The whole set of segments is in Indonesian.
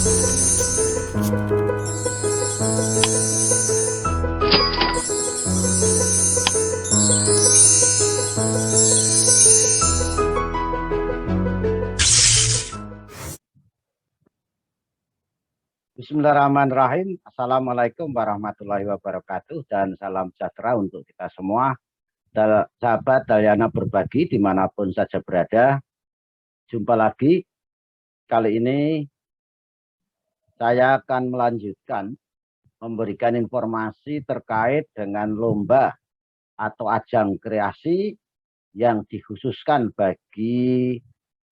Bismillahirrahmanirrahim. Assalamualaikum warahmatullahi wabarakatuh dan salam sejahtera untuk kita semua. Sahabat Dalyana Berbagi dimanapun saja berada. Jumpa lagi. Kali ini saya akan melanjutkan memberikan informasi terkait dengan lomba atau ajang kreasi yang dikhususkan bagi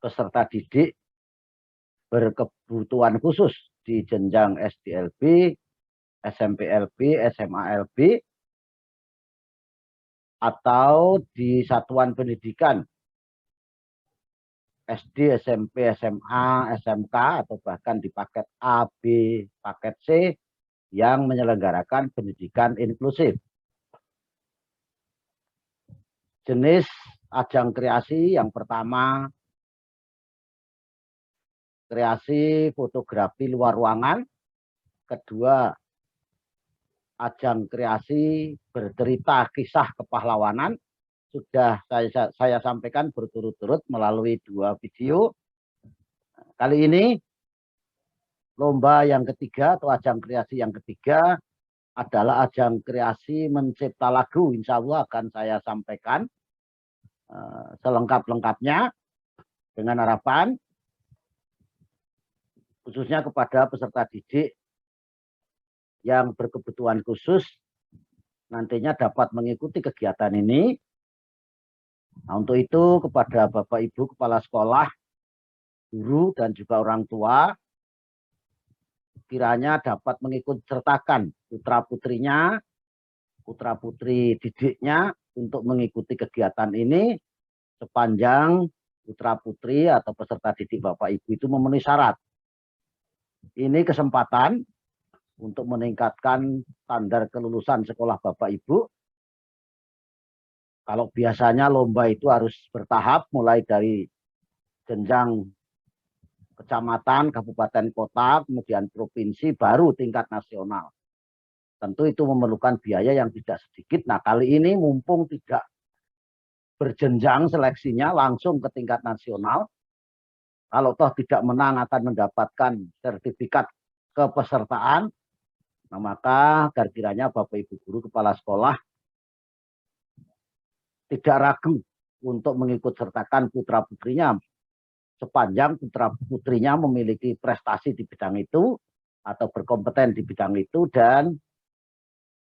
peserta didik berkebutuhan khusus di jenjang SDLB, SMPLB, SMALB, atau di satuan pendidikan SD, SMP, SMA, SMK, atau bahkan di paket A, B, paket C yang menyelenggarakan pendidikan inklusif. Jenis ajang kreasi yang pertama, kreasi fotografi luar ruangan. Kedua, ajang kreasi bercerita kisah kepahlawanan. Sudah saya sampaikan berturut-turut melalui 2 video. Kali ini lomba yang ketiga atau ajang kreasi yang ketiga adalah ajang kreasi mencipta lagu. Insya Allah akan saya sampaikan selengkap-lengkapnya dengan harapan khususnya kepada peserta didik yang berkebutuhan khusus nantinya dapat mengikuti kegiatan ini. Nah, untuk itu kepada Bapak Ibu Kepala Sekolah, guru dan juga orang tua kiranya dapat mengikut sertakan putra-putrinya, putra-putri didiknya untuk mengikuti kegiatan ini sepanjang putra-putri atau peserta didik Bapak Ibu itu memenuhi syarat. Ini kesempatan untuk meningkatkan standar kelulusan sekolah Bapak Ibu. Kalau biasanya lomba itu harus bertahap mulai dari jenjang kecamatan, kabupaten, kota, kemudian provinsi, baru tingkat nasional. Tentu itu memerlukan biaya yang tidak sedikit. Nah, kali ini mumpung tidak berjenjang seleksinya langsung ke tingkat nasional, kalau toh tidak menang akan mendapatkan sertifikat kepesertaan. Nah, maka agar kiranya Bapak Ibu guru kepala sekolah tidak ragu untuk mengikut sertakan putra putrinya sepanjang putra putrinya memiliki prestasi di bidang itu atau berkompeten di bidang itu dan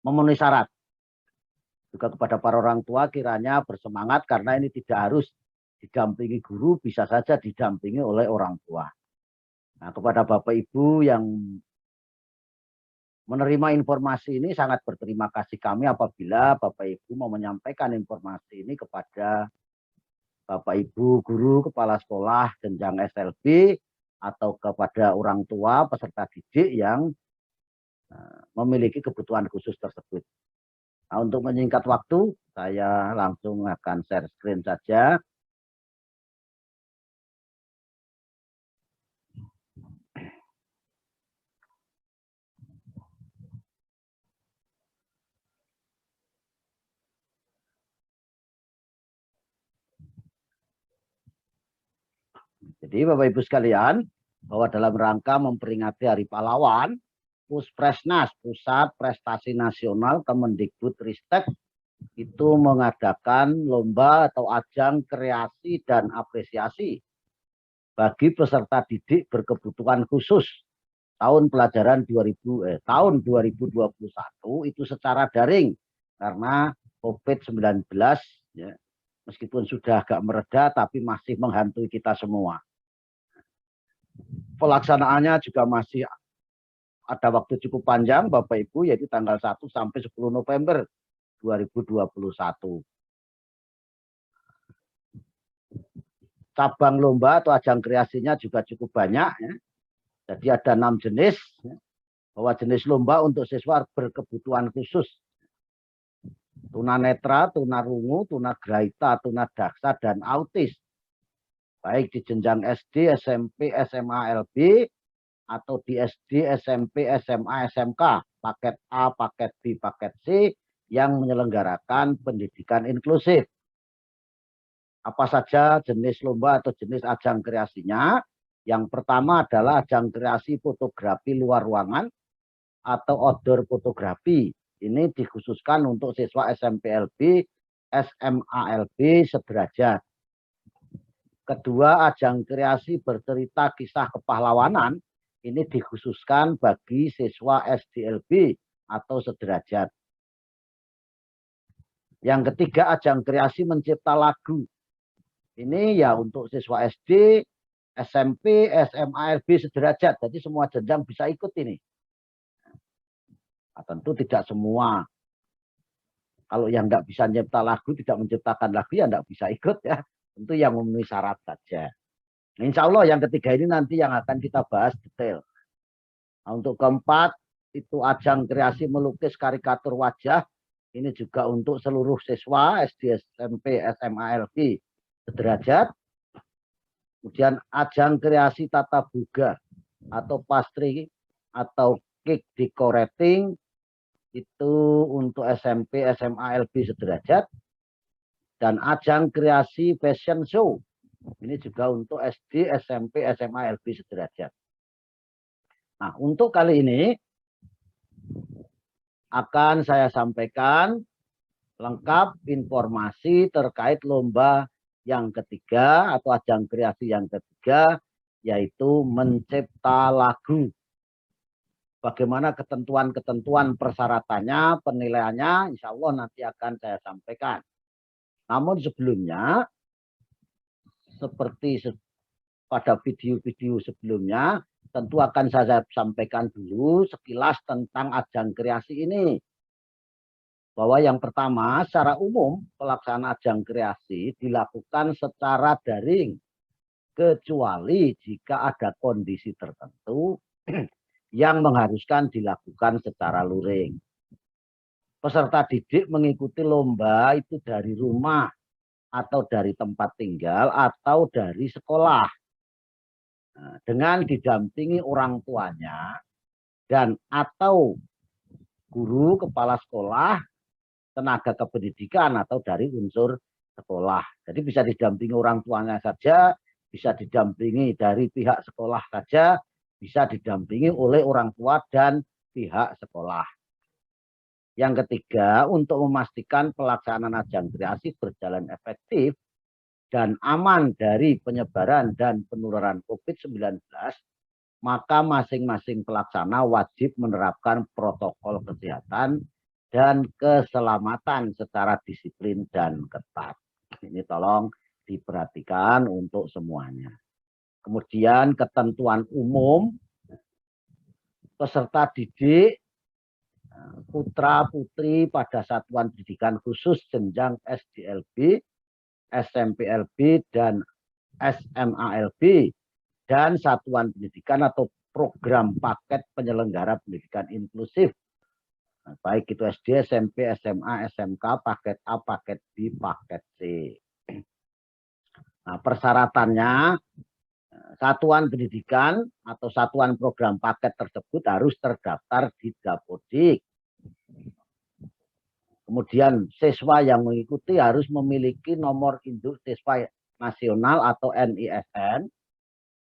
memenuhi syarat. Juga kepada para orang tua kiranya bersemangat karena ini tidak harus didampingi guru, bisa saja didampingi oleh orang tua. Nah, kepada Bapak Ibu yang menerima informasi ini sangat berterima kasih kami apabila Bapak Ibu mau menyampaikan informasi ini kepada Bapak Ibu guru kepala sekolah jenjang SLB atau kepada orang tua peserta didik yang memiliki kebutuhan khusus tersebut. Nah, untuk menyingkat waktu, saya langsung akan share screen saja. Jadi Bapak Ibu sekalian, bahwa dalam rangka memperingati Hari Pahlawan, Puspresnas, Pusat Prestasi Nasional Kemendikbudristek itu mengadakan lomba atau ajang kreasi dan apresiasi bagi peserta didik berkebutuhan khusus tahun pelajaran tahun 2021 itu secara daring karena COVID-19 ya, meskipun sudah agak mereda tapi masih menghantui kita semua. Pelaksanaannya juga masih ada waktu cukup panjang Bapak Ibu, yaitu tanggal 1 sampai 10 November 2021. Cabang lomba atau ajang kreasinya juga cukup banyak ya. Jadi ada 6 jenis ya. Bahwa jenis lomba untuk siswa berkebutuhan khusus, tunanetra, tunarungu, tunagrahita, tunadaksa, dan autis. Baik di jenjang SD, SMP, SMA, LB, atau di SD, SMP, SMA, SMK, paket A, paket B, paket C yang menyelenggarakan pendidikan inklusif. Apa saja jenis lomba atau jenis ajang kreasinya? Yang pertama adalah ajang kreasi fotografi luar ruangan atau outdoor fotografi. Ini dikhususkan untuk siswa SMPLB, SMALB sederajat. Kedua, ajang kreasi bercerita kisah kepahlawanan. Ini dikhususkan bagi siswa SDLB atau sederajat. Yang ketiga, ajang kreasi mencipta lagu. Ini ya untuk siswa SD, SMP, SMA, LB sederajat. Jadi semua jenjang bisa ikut ini. Nah, tentu tidak semua. Kalau yang nggak bisa mencipta lagu, tidak menciptakan lagu, ya nggak bisa ikut ya. Tentu yang memenuhi syarat saja. Nah, insya Allah yang ketiga ini nanti yang akan kita bahas detail. Nah, untuk keempat, itu ajang kreasi melukis karikatur wajah. Ini juga untuk seluruh siswa SD, SMP, SMA, LB sederajat. Kemudian ajang kreasi tata buga atau pastry atau cake decorating itu untuk SMP, SMA, LB sederajat. Dan ajang kreasi fashion show ini juga untuk SD, SMP, SMA, LB sederajat. Nah, untuk kali ini akan saya sampaikan lengkap informasi terkait lomba yang ketiga atau ajang kreasi yang ketiga, yaitu mencipta lagu. Bagaimana ketentuan-ketentuan persyaratannya, penilaiannya, insya Allah nanti akan saya sampaikan. Namun sebelumnya, seperti pada video-video sebelumnya, tentu akan saya sampaikan dulu sekilas tentang ajang kreasi ini. Bahwa yang pertama, secara umum pelaksanaan ajang kreasi dilakukan secara daring, kecuali jika ada kondisi tertentu yang mengharuskan dilakukan secara luring. Peserta didik mengikuti lomba itu dari rumah atau dari tempat tinggal atau dari sekolah. Nah, dengan didampingi orang tuanya dan atau guru, kepala sekolah, tenaga kependidikan atau dari unsur sekolah. Jadi bisa didampingi orang tuanya saja, bisa didampingi dari pihak sekolah saja, bisa didampingi oleh orang tua dan pihak sekolah. Yang ketiga, untuk memastikan pelaksanaan ajang kreasi berjalan efektif dan aman dari penyebaran dan penularan COVID-19, maka masing-masing pelaksana wajib menerapkan protokol kesehatan dan keselamatan secara disiplin dan ketat. Ini tolong diperhatikan untuk semuanya. Kemudian ketentuan umum, peserta didik, putra-putri pada satuan pendidikan khusus jenjang SDLB, SMPLB, dan SMALB, dan satuan pendidikan atau program paket penyelenggara pendidikan inklusif, baik itu SD, SMP, SMA, SMK, paket A, paket B, paket C. Nah, persyaratannya, satuan pendidikan atau satuan program paket tersebut harus terdaftar di Dapodik. Kemudian siswa yang mengikuti harus memiliki nomor induk siswa nasional atau NISN.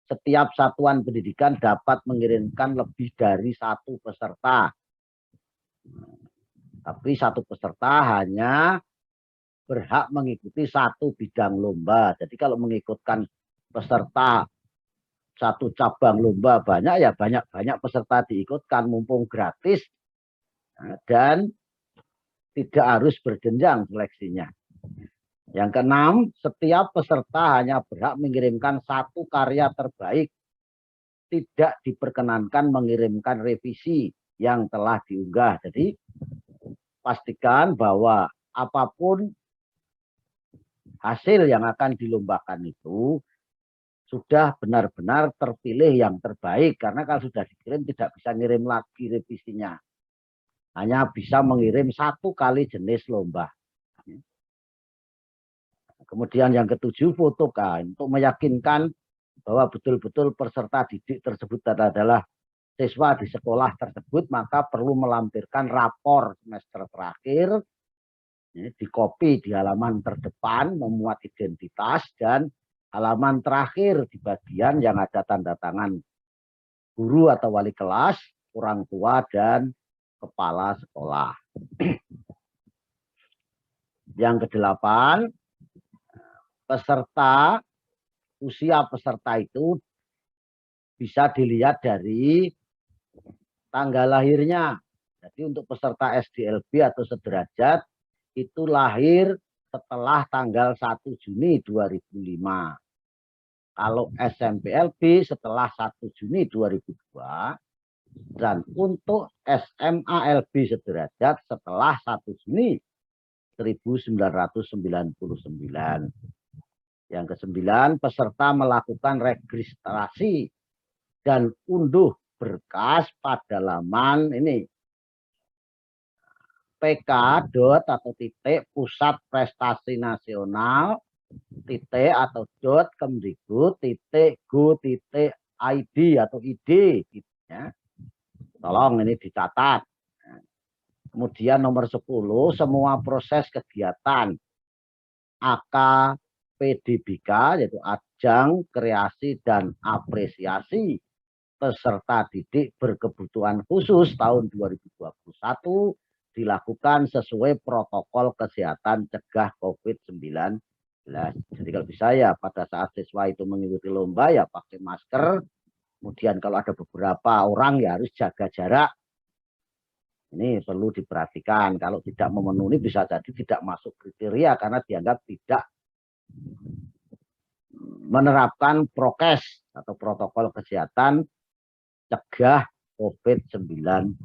Setiap satuan pendidikan dapat mengirimkan lebih dari satu peserta. Tapi satu peserta hanya berhak mengikuti satu bidang lomba. Jadi kalau mengikutkan peserta satu cabang lomba banyak, ya banyak-banyak peserta diikutkan mumpung gratis dan tidak harus berjenjang seleksinya. Yang keenam, setiap peserta hanya berhak mengirimkan satu karya terbaik. Tidak diperkenankan mengirimkan revisi yang telah diunggah. Jadi pastikan bahwa apapun hasil yang akan dilombakan itu sudah benar-benar terpilih yang terbaik. Karena kalau sudah dikirim tidak bisa ngirim lagi revisinya. Hanya bisa mengirim satu kali jenis lomba. Kemudian yang ketujuh, foto kan untuk meyakinkan bahwa betul-betul peserta didik tersebut adalah siswa di sekolah tersebut, maka perlu melampirkan rapor semester terakhir, di copy di halaman terdepan memuat identitas, dan halaman terakhir di bagian yang ada tanda tangan guru atau wali kelas, orang tua, dan kepala sekolah. Yang kedelapan, peserta, usia peserta itu bisa dilihat dari tanggal lahirnya. Jadi untuk peserta SDLB atau sederajat itu lahir setelah tanggal 1 Juni 2005. Kalau SMPLB setelah 1 Juni 2002. Dan untuk SMALB sederajat setelah 1 Juni 1999. Yang ke-9, peserta melakukan registrasi dan unduh berkas pada laman ini pk. atau titik pusat prestasi nasional titik atau kemdikbud titik go titik id atau id gitu ya. Tolong ini dicatat. Kemudian nomor 10, semua proses kegiatan AKPDBK, yaitu ajang kreasi dan apresiasi peserta didik berkebutuhan khusus tahun 2021 dilakukan sesuai protokol kesehatan cegah COVID-19. Jadi kalau bisa ya pada saat siswa itu mengikuti lomba ya pakai masker. Kemudian kalau ada beberapa orang ya harus jaga jarak. Ini perlu diperhatikan. Kalau tidak memenuhi bisa jadi tidak masuk kriteria karena dianggap tidak menerapkan prokes atau protokol kesehatan cegah COVID-19.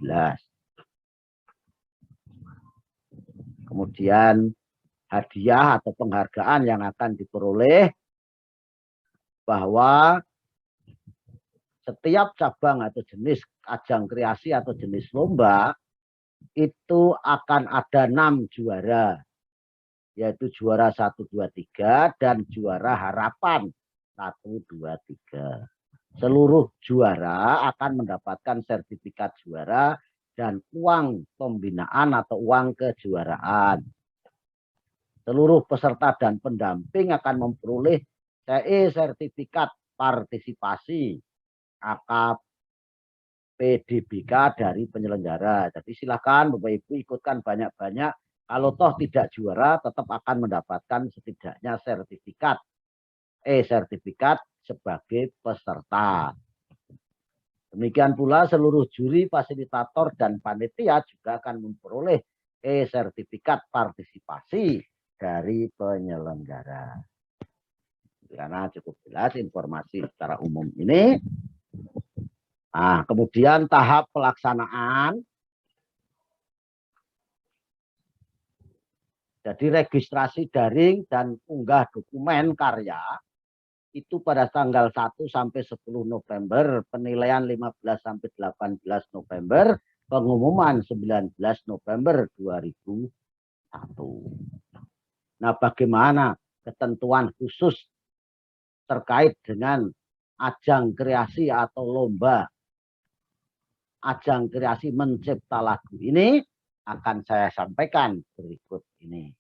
Kemudian hadiah atau penghargaan yang akan diperoleh, bahwa setiap cabang atau jenis ajang kreasi atau jenis lomba itu akan ada 6 juara, yaitu juara 1, 2, 3 dan juara harapan 1, 2, 3. Seluruh juara akan mendapatkan sertifikat juara dan uang pembinaan atau uang kejuaraan. Seluruh peserta dan pendamping akan memperoleh CE sertifikat partisipasi AKPDBK dari penyelenggara. Jadi silakan Bapak Ibu ikutkan banyak-banyak. Kalau toh tidak juara tetap akan mendapatkan setidaknya sertifikat sertifikat sebagai peserta. Demikian pula seluruh juri, fasilitator, dan panitia juga akan memperoleh sertifikat partisipasi dari penyelenggara. Karena cukup jelas informasi secara umum ini. Nah, kemudian tahap pelaksanaan. Jadi registrasi daring dan unggah dokumen karya itu pada tanggal 1 sampai 10 November, penilaian 15 sampai 18 November, pengumuman 19 November 2001. Nah, bagaimana ketentuan khusus terkait dengan ajang kreasi atau lomba ajang kreasi mencipta lagu ini akan saya sampaikan berikut ini.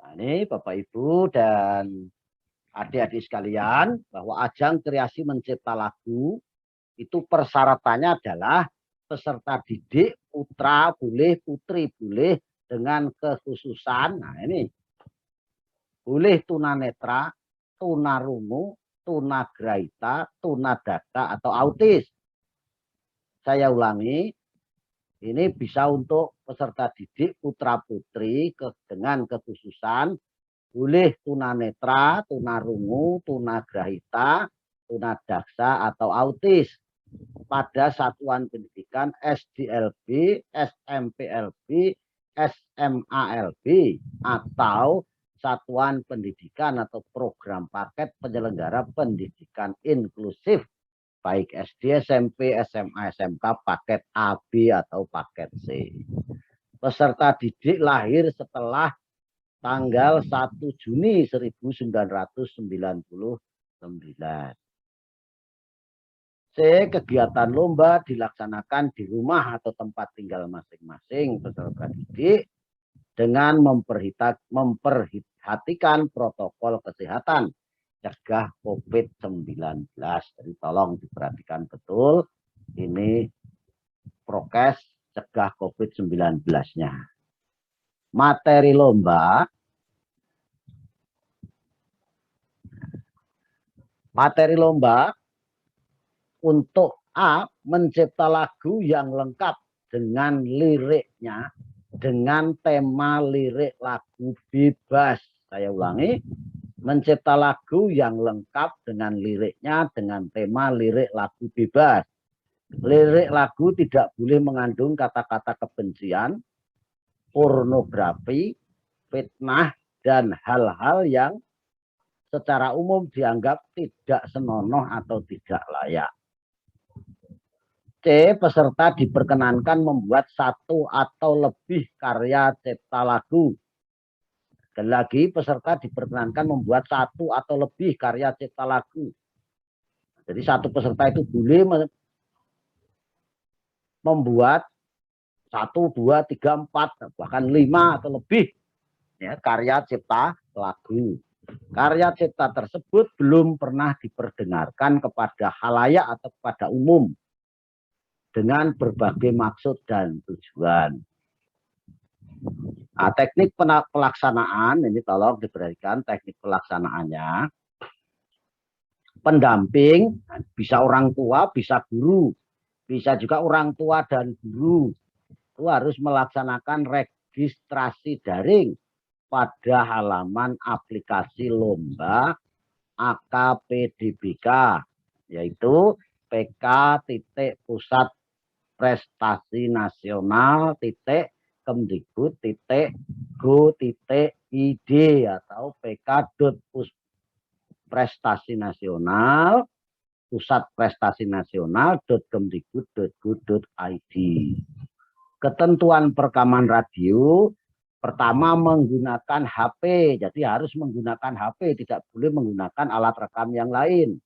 Nah, ini Bapak Ibu dan adik-adik sekalian, bahwa ajang kreasi mencipta lagu itu persyaratannya adalah peserta didik putra boleh, putri boleh dengan kekhususan. Nah, ini boleh tunanetra, tunarungu, tunagrahita, tunadaksa atau autis. Saya ulangi, ini bisa untuk peserta didik putra putri dengan kekhususan, boleh tunanetra, tunarungu, tunagrahita, tunadaksa atau autis pada satuan pendidikan SDLB, SMPLB, SMALB atau satuan pendidikan atau program paket penyelenggara pendidikan inklusif baik SD, SMP, SMA, SMK paket A, B atau paket C. Peserta didik lahir setelah tanggal 1 Juni 1999 9. C. Kegiatan lomba dilaksanakan di rumah atau tempat tinggal masing-masing peserta didik dengan memperhatikan protokol kesehatan cegah COVID-19. Jadi tolong diperhatikan betul ini prokes cegah COVID-19-nya. Materi lomba. Materi lomba untuk A, mencipta lagu yang lengkap dengan liriknya, dengan tema lirik lagu bebas. Saya ulangi, mencipta lagu yang lengkap dengan liriknya, dengan tema lirik lagu bebas. Lirik lagu tidak boleh mengandung kata-kata kebencian, pornografi, fitnah, dan hal-hal yang secara umum dianggap tidak senonoh atau tidak layak. C. Peserta diperkenankan membuat satu atau lebih karya cipta lagu. Sekali lagi, peserta diperkenankan membuat satu atau lebih karya cipta lagu. Jadi satu peserta itu boleh membuat 1, 2, 3, 4, bahkan 5 atau lebih ya, karya cipta lagu. Karya cipta tersebut belum pernah diperdengarkan kepada khalayak atau kepada umum dengan berbagai maksud dan tujuan. Nah, teknik pelaksanaan ini tolong diperhatikan teknik pelaksanaannya. Pendamping bisa orang tua, bisa guru, bisa juga orang tua dan guru. Itu harus melaksanakan registrasi daring pada halaman aplikasi lomba AKPDBK, yaitu pk.pusat prestasi nasional .kemdikbud.go.id atau pk.prestasi nasional pusat prestasi nasional.kemdikbud.go.id. Ketentuan perekaman radio, pertama menggunakan HP, jadi harus menggunakan HP, tidak boleh menggunakan alat rekam yang lain.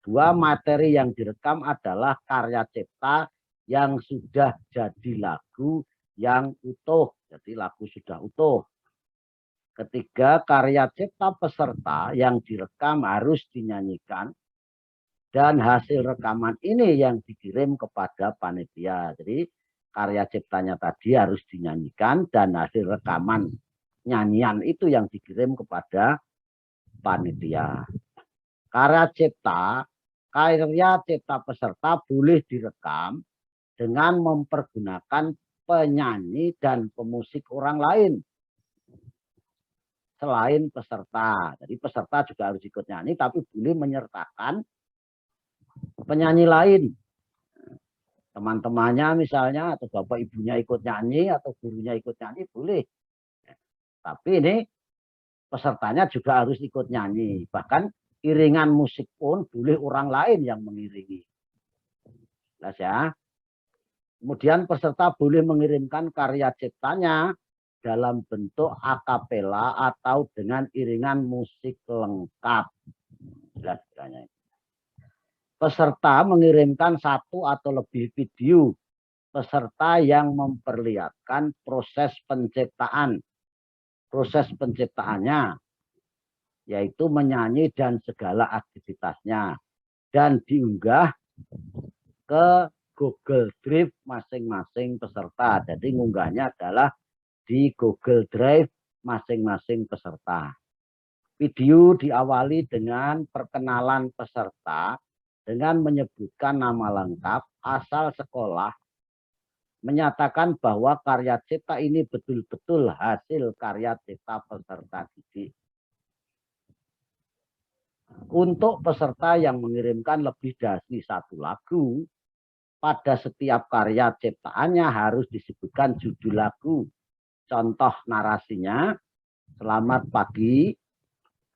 2, materi yang direkam adalah karya cipta yang sudah jadi lagu yang utuh, jadi lagu sudah utuh. Ketiga, karya cipta peserta yang direkam harus dinyanyikan dan hasil rekaman ini yang dikirim kepada panitia. Jadi karya ciptanya tadi harus dinyanyikan dan hasil rekaman nyanyian itu yang dikirim kepada panitia. Karya cipta peserta boleh direkam dengan mempergunakan penyanyi dan pemusik orang lain selain peserta. Jadi peserta juga harus ikut nyanyi, tapi boleh menyertakan penyanyi lain. Teman-temannya misalnya, atau bapak ibunya ikut nyanyi, atau gurunya ikut nyanyi, boleh. Tapi ini pesertanya juga harus ikut nyanyi. Bahkan iringan musik pun boleh orang lain yang mengiringi. Jelas ya. Kemudian peserta boleh mengirimkan karya ciptanya dalam bentuk akapela atau dengan iringan musik lengkap. Jelas kiranya. Peserta mengirimkan satu atau lebih video peserta yang memperlihatkan proses penciptaan. Proses penciptaannya, yaitu menyanyi dan segala aktivitasnya. Dan diunggah ke Google Drive masing-masing peserta. Jadi ngunggahnya adalah di Google Drive masing-masing peserta. Video diawali dengan perkenalan peserta dengan menyebutkan nama lengkap, asal sekolah, menyatakan bahwa karya cipta ini betul-betul hasil karya cipta peserta didik. Untuk peserta yang mengirimkan lebih dari satu lagu, pada setiap karya ciptaannya harus disebutkan judul lagu. Contoh narasinya, selamat pagi,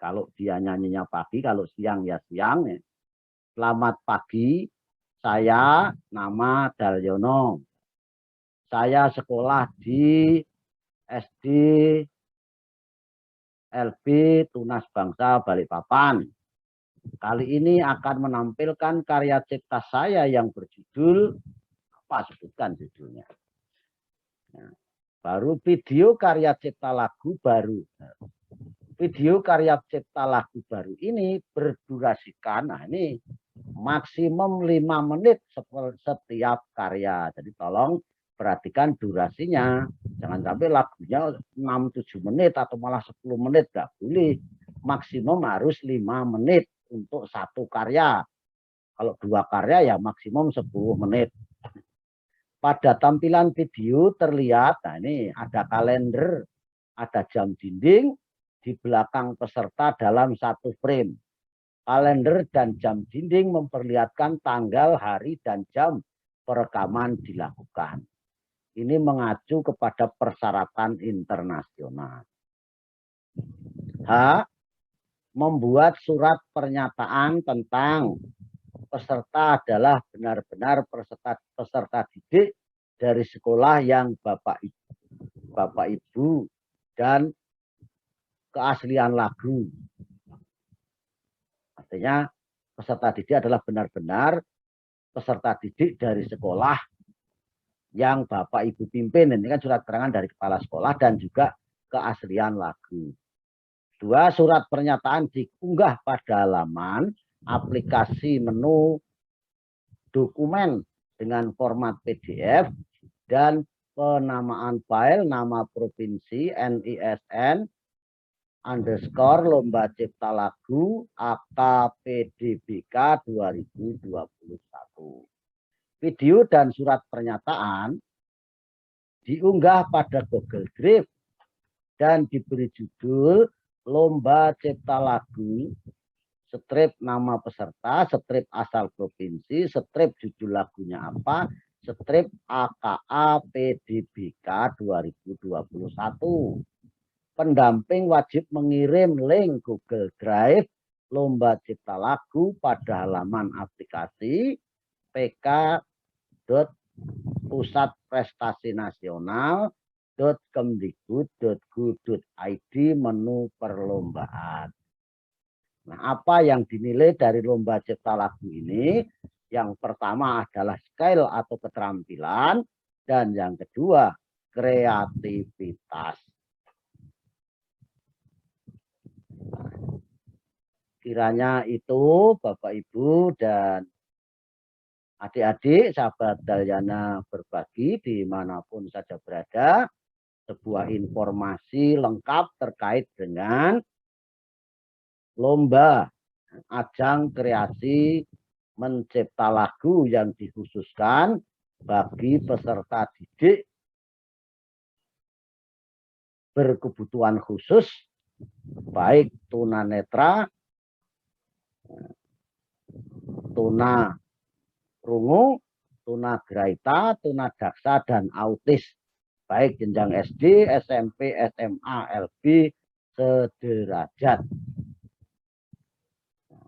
kalau dia nyanyinya pagi, kalau siang ya siang. Ya. Selamat pagi, saya nama Dalyono. Saya sekolah di SD LB Tunas Bangsa Balikpapan. Kali ini akan menampilkan karya cipta saya yang berjudul, apa sebutkan judulnya. Nah, baru video karya cipta lagu baru. Video karya cipta lagu baru ini berdurasikan, nah ini maksimum 5 menit setiap karya. Jadi tolong perhatikan durasinya. Jangan sampai lagunya 6-7 menit atau malah 10 menit. Nggak boleh. Maksimum harus 5 menit untuk satu karya. Kalau 2 karya ya maksimum 10 menit. Pada tampilan video terlihat, nah ini ada kalender, ada jam dinding, di belakang peserta dalam satu frame. Kalender dan jam dinding memperlihatkan tanggal, hari, dan jam perekaman dilakukan. Ini mengacu kepada persyaratan internasional. H. Membuat surat pernyataan tentang peserta adalah benar-benar peserta didik dari sekolah yang Bapak Ibu dan keaslian lagu. Artinya peserta didik adalah benar-benar peserta didik dari sekolah yang Bapak Ibu pimpin. Ini kan surat keterangan dari kepala sekolah dan juga keaslian lagu. 2. Surat pernyataan diunggah pada halaman aplikasi menu dokumen dengan format PDF dan penamaan file nama provinsi NISN _ lomba cipta lagu AKPDBK 2021. Video dan surat pernyataan diunggah pada Google Drive dan diberi judul Lomba Cipta Lagu, strip nama peserta, strip asal provinsi, strip judul lagunya apa, strip AKA PDBK 2021. Pendamping wajib mengirim link Google Drive Lomba Cipta Lagu pada halaman aplikasi pk.pusatprestasi-nasional.kemdikbud.go.id menu perlombaan. Nah, apa yang dinilai dari lomba cipta lagu ini? Yang pertama adalah skill atau keterampilan, dan yang kedua kreativitas. Kiranya itu Bapak Ibu dan adik-adik sahabat Dalyana berbagi dimanapun saja berada, sebuah informasi lengkap terkait dengan lomba ajang kreasi mencipta lagu yang dikhususkan bagi peserta didik berkebutuhan khusus, baik tunanetra, tuna rungu, tuna graita, tuna daksa, dan autis, baik jenjang SD, SMP, SMA, LB, sederajat.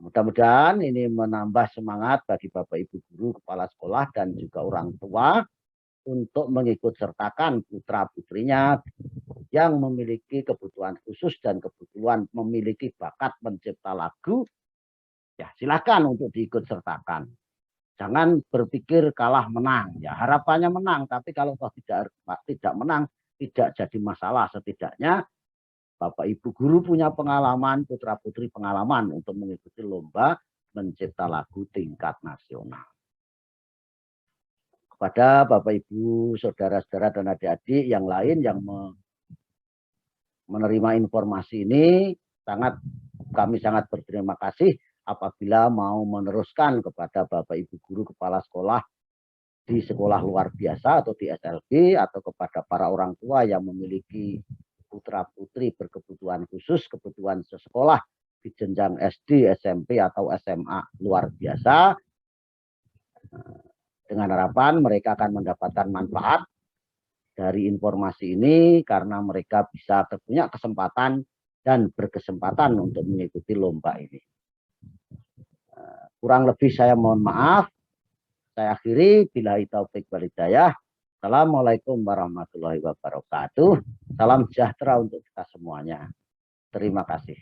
Mudah-mudahan ini menambah semangat bagi Bapak Ibu guru, kepala sekolah, dan juga orang tua untuk mengikut sertakan putra-putrinya yang memiliki kebutuhan khusus dan kebutuhan memiliki bakat mencipta lagu. Ya, silakan untuk diikut sertakan. Jangan berpikir kalah menang. Ya, harapannya menang, tapi kalau tidak menang tidak jadi masalah. Setidaknya Bapak Ibu guru punya pengalaman, putra-putri pengalaman untuk mengikuti lomba mencipta lagu tingkat nasional. Kepada Bapak Ibu, saudara-saudara dan adik-adik yang lain yang menerima informasi ini, kami sangat berterima kasih apabila mau meneruskan kepada Bapak Ibu guru, kepala sekolah di sekolah luar biasa atau di SLB, atau kepada para orang tua yang memiliki putra-putri berkebutuhan khusus, kebutuhan sekolah di jenjang SD, SMP, atau SMA luar biasa. Dengan harapan mereka akan mendapatkan manfaat dari informasi ini karena mereka bisa punya kesempatan dan berkesempatan untuk mengikuti lomba ini. Kurang lebih saya mohon maaf. Saya akhiri, billahi taufik wal hidayah. Assalamualaikum warahmatullahi wabarakatuh. Salam sejahtera untuk kita semuanya. Terima kasih.